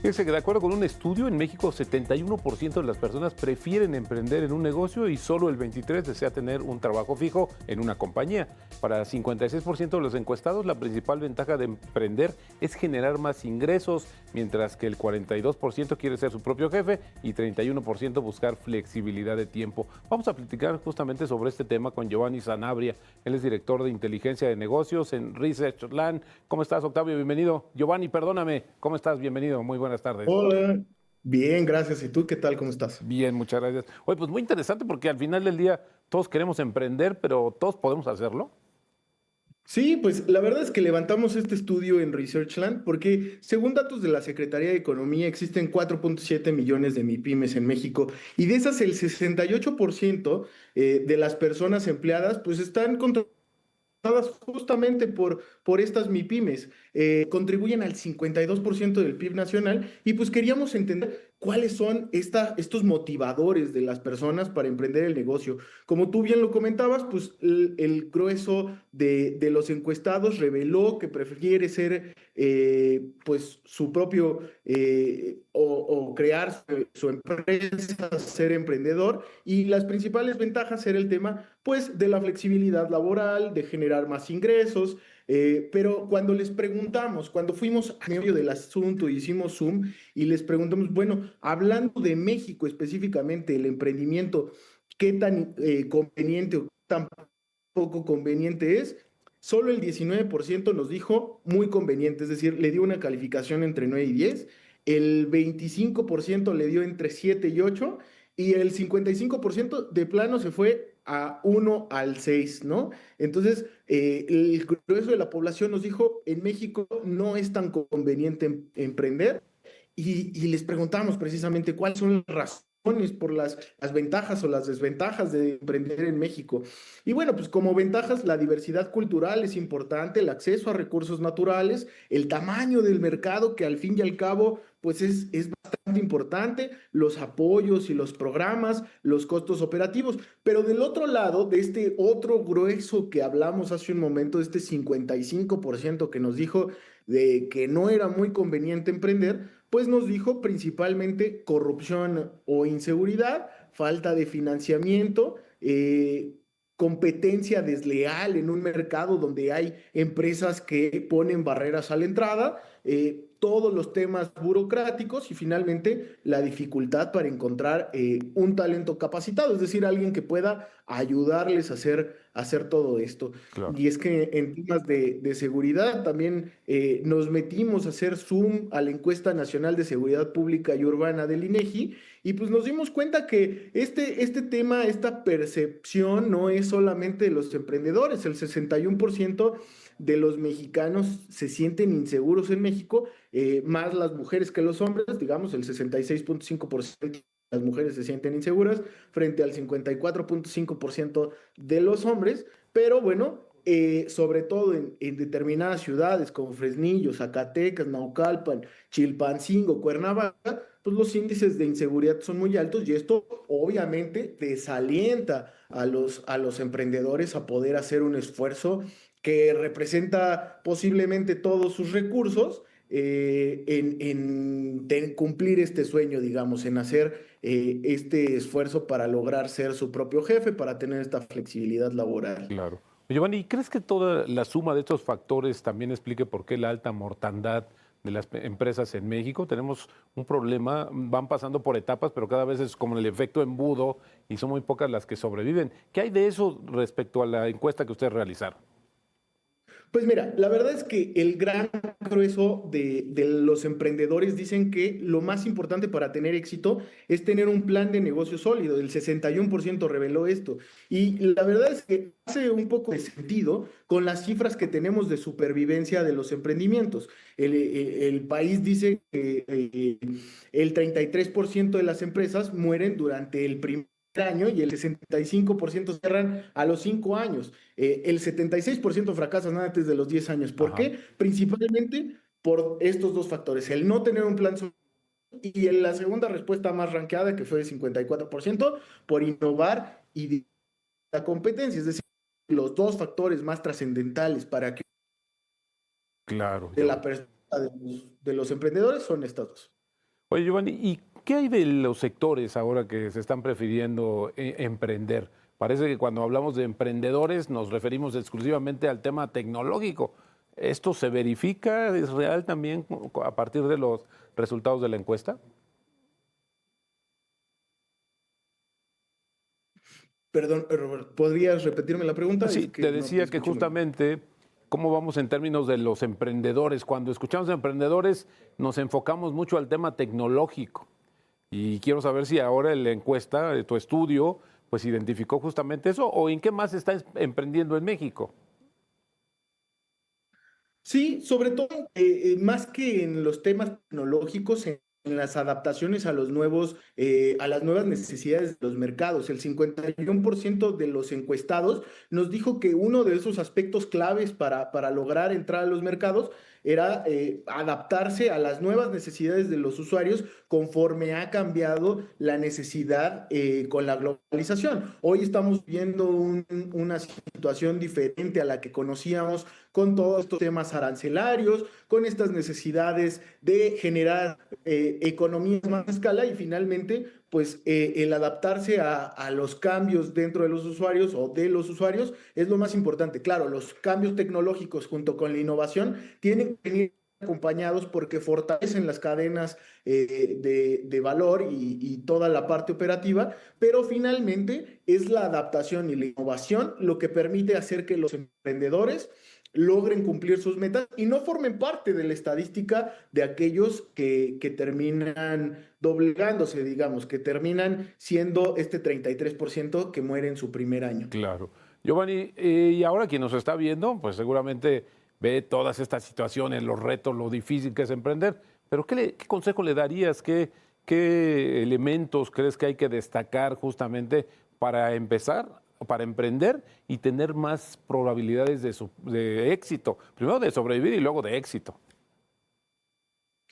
Fíjese que de acuerdo con un estudio, en México 71% de las personas prefieren emprender en un negocio y solo el 23% desea tener un trabajo fijo en una compañía. Para 56% de los encuestados, la principal ventaja de emprender es generar más ingresos, mientras que el 42% quiere ser su propio jefe y 31% buscar flexibilidad de tiempo. Vamos a platicar justamente sobre este tema con Giovanni Sanabria. Él es director de inteligencia de negocios en Researchland. ¿Cómo estás, Octavio? Bienvenido. Giovanni, perdóname. ¿Cómo estás? Bienvenido. Muy buenas tardes. Hola, bien, gracias. ¿Y tú qué tal? ¿Cómo estás? Bien, muchas gracias. Oye, pues muy interesante porque al final del día todos queremos emprender, pero todos podemos hacerlo. Sí, pues la verdad es que levantamos este estudio en Researchland porque según datos de la Secretaría de Economía existen 4.7 millones de MIPYMES en México y de esas el 68% de las personas empleadas pues están contratadas justamente por estas MIPYMES. Contribuyen al 52% del PIB nacional y pues queríamos entender cuáles son estos motivadores de las personas para emprender el negocio. Como tú bien lo comentabas, pues el grueso de los encuestados reveló que prefiere ser pues su propio o crear su empresa, ser emprendedor y las principales ventajas era el tema pues de la flexibilidad laboral, de generar más ingresos, pero cuando les preguntamos, cuando fuimos a medio del asunto, hicimos Zoom y les preguntamos, bueno, hablando de México específicamente, el emprendimiento, ¿qué tan conveniente o tan poco conveniente es? Solo el 19% nos dijo muy conveniente, es decir, le dio una calificación entre 9 y 10, el 25% le dio entre 7 y 8 y el 55% de plano se fue a 1 al 6, ¿no? Entonces, el grueso de la población nos dijo, en México no es tan conveniente emprender y les preguntamos precisamente cuáles son las razones por las ventajas o las desventajas de emprender en México. Y bueno, pues como ventajas, la diversidad cultural es importante, el acceso a recursos naturales, el tamaño del mercado, que al fin y al cabo, pues es bastante importante, los apoyos y los programas, los costos operativos. Pero del otro lado, de este otro grueso que hablamos hace un momento, de este 55% que nos dijo de que no era muy conveniente emprender, pues nos dijo principalmente corrupción o inseguridad, falta de financiamiento, competencia desleal en un mercado donde hay empresas que ponen barreras a la entrada, todos los temas burocráticos y finalmente la dificultad para encontrar un talento capacitado, es decir, alguien que pueda ayudarles a hacer todo esto. Claro. Y es que en temas de seguridad también nos metimos a hacer zoom a la encuesta nacional de seguridad pública y urbana del INEGI y pues nos dimos cuenta que este tema, esta percepción no es solamente de los emprendedores, el 61% de los mexicanos se sienten inseguros en México, más las mujeres que los hombres, digamos el 66.5% las mujeres se sienten inseguras frente al 54.5% de los hombres, pero bueno, sobre todo en determinadas ciudades como Fresnillo, Zacatecas, Naucalpan, Chilpancingo, Cuernavaca, pues los índices de inseguridad son muy altos y esto obviamente desalienta a los emprendedores a poder hacer un esfuerzo que representa posiblemente todos sus recursos en cumplir este sueño, digamos, en hacer este esfuerzo para lograr ser su propio jefe, para tener esta flexibilidad laboral. Claro. Giovanni, ¿crees que toda la suma de estos factores también explique por qué la alta mortandad de las empresas en México? Tenemos un problema, van pasando por etapas, pero cada vez es como el efecto embudo y son muy pocas las que sobreviven. ¿Qué hay de eso respecto a la encuesta que ustedes realizaron? Pues mira, la verdad es que el gran grueso de los emprendedores dicen que lo más importante para tener éxito es tener un plan de negocio sólido. El 61% reveló esto. Y la verdad es que hace un poco de sentido con las cifras que tenemos de supervivencia de los emprendimientos. El país dice que el 33% de las empresas mueren durante el primer año y el 65% cierran a los 5 años. El 76% fracasan antes de los 10 años. ¿Por Ajá. qué? Principalmente por estos dos factores, el no tener un plan y en la segunda respuesta más ranqueada, que fue de 54%, por innovar y la competencia, es decir, los dos factores más trascendentales para que Claro, de la Giovanni. persona de los emprendedores son estas dos. Oye, Giovanni, ¿y qué hay de los sectores ahora que se están prefiriendo emprender? Parece que cuando hablamos de emprendedores nos referimos exclusivamente al tema tecnológico. ¿Esto se verifica? ¿Es real también a partir de los resultados de la encuesta? Perdón, Robert, ¿podrías repetirme la pregunta? Es Sí, que te no te decía que escuché muy bien. justamente cómo vamos en términos de los emprendedores. Cuando escuchamos emprendedores nos enfocamos mucho al tema tecnológico. Y quiero saber si ahora en la encuesta, tu estudio, pues identificó justamente eso o en qué más está emprendiendo en México. Sí, sobre todo, más que en los temas tecnológicos, en las adaptaciones a los nuevos, a las nuevas necesidades de los mercados. El 51% de los encuestados nos dijo que uno de esos aspectos claves para lograr entrar a los mercados era adaptarse a las nuevas necesidades de los usuarios conforme ha cambiado la necesidad con la globalización. Hoy estamos viendo una situación diferente a la que conocíamos con todos estos temas arancelarios, con estas necesidades de generar economías más a escala y finalmente, pues el adaptarse a los cambios dentro de los usuarios o de los usuarios es lo más importante. Claro, los cambios tecnológicos junto con la innovación tienen que venir acompañados porque fortalecen las cadenas de valor y toda la parte operativa, pero finalmente es la adaptación y la innovación lo que permite hacer que los emprendedores logren cumplir sus metas y no formen parte de la estadística de aquellos que terminan doblegándose, digamos, que terminan siendo este 33% que muere en su primer año. Claro. Giovanni, y ahora quien nos está viendo, pues seguramente ve todas estas situaciones, los retos, lo difícil que es emprender, pero ¿qué consejo le darías? ¿Qué elementos crees que hay que destacar justamente para empezar, para emprender y tener más probabilidades de éxito? Primero de sobrevivir y luego de éxito.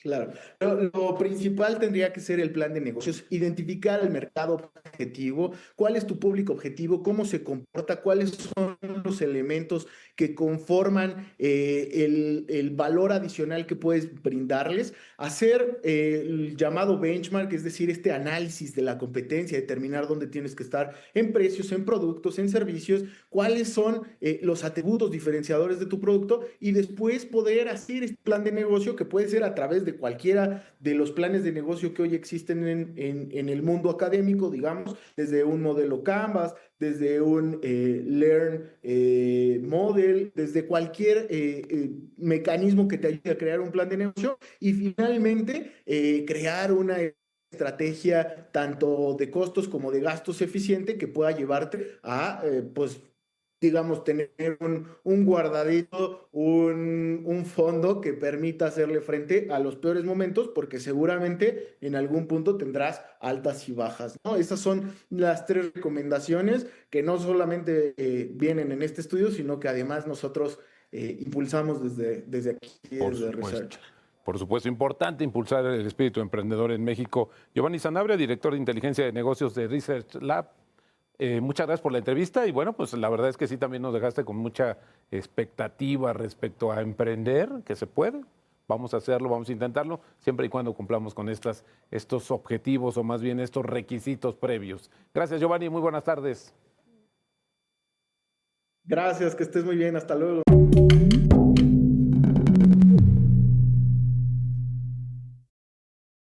Claro. Lo principal tendría que ser el plan de negocios, identificar el mercado objetivo, cuál es tu público objetivo, cómo se comporta, cuáles son los elementos que conforman el valor adicional que puedes brindarles, hacer el llamado benchmark, es decir, este análisis de la competencia, determinar dónde tienes que estar en precios, en productos, en servicios, cuáles son los atributos diferenciadores de tu producto y después poder hacer este plan de negocio que puede ser a través de cualquiera de los planes de negocio que hoy existen en el mundo académico, digamos, desde un modelo Canvas, desde un Learn Model, desde cualquier mecanismo que te ayude a crear un plan de negocio y finalmente crear una estrategia tanto de costos como de gastos eficiente que pueda llevarte a, pues, digamos, tener un guardadito, un fondo que permita hacerle frente a los peores momentos, porque seguramente en algún punto tendrás altas y bajas, ¿no? Esas son las tres recomendaciones que no solamente vienen en este estudio, sino que además nosotros impulsamos desde aquí, Por desde supuesto. Research. Por supuesto, importante impulsar el espíritu emprendedor en México. Giovanni Sanabria, director de inteligencia de negocios de Research Lab. Muchas gracias por la entrevista y bueno, pues la verdad es que sí también nos dejaste con mucha expectativa respecto a emprender, que se puede. Vamos a hacerlo, vamos a intentarlo, siempre y cuando cumplamos con estos objetivos o más bien estos requisitos previos. Gracias, Giovanni, muy buenas tardes. Gracias, que estés muy bien, hasta luego.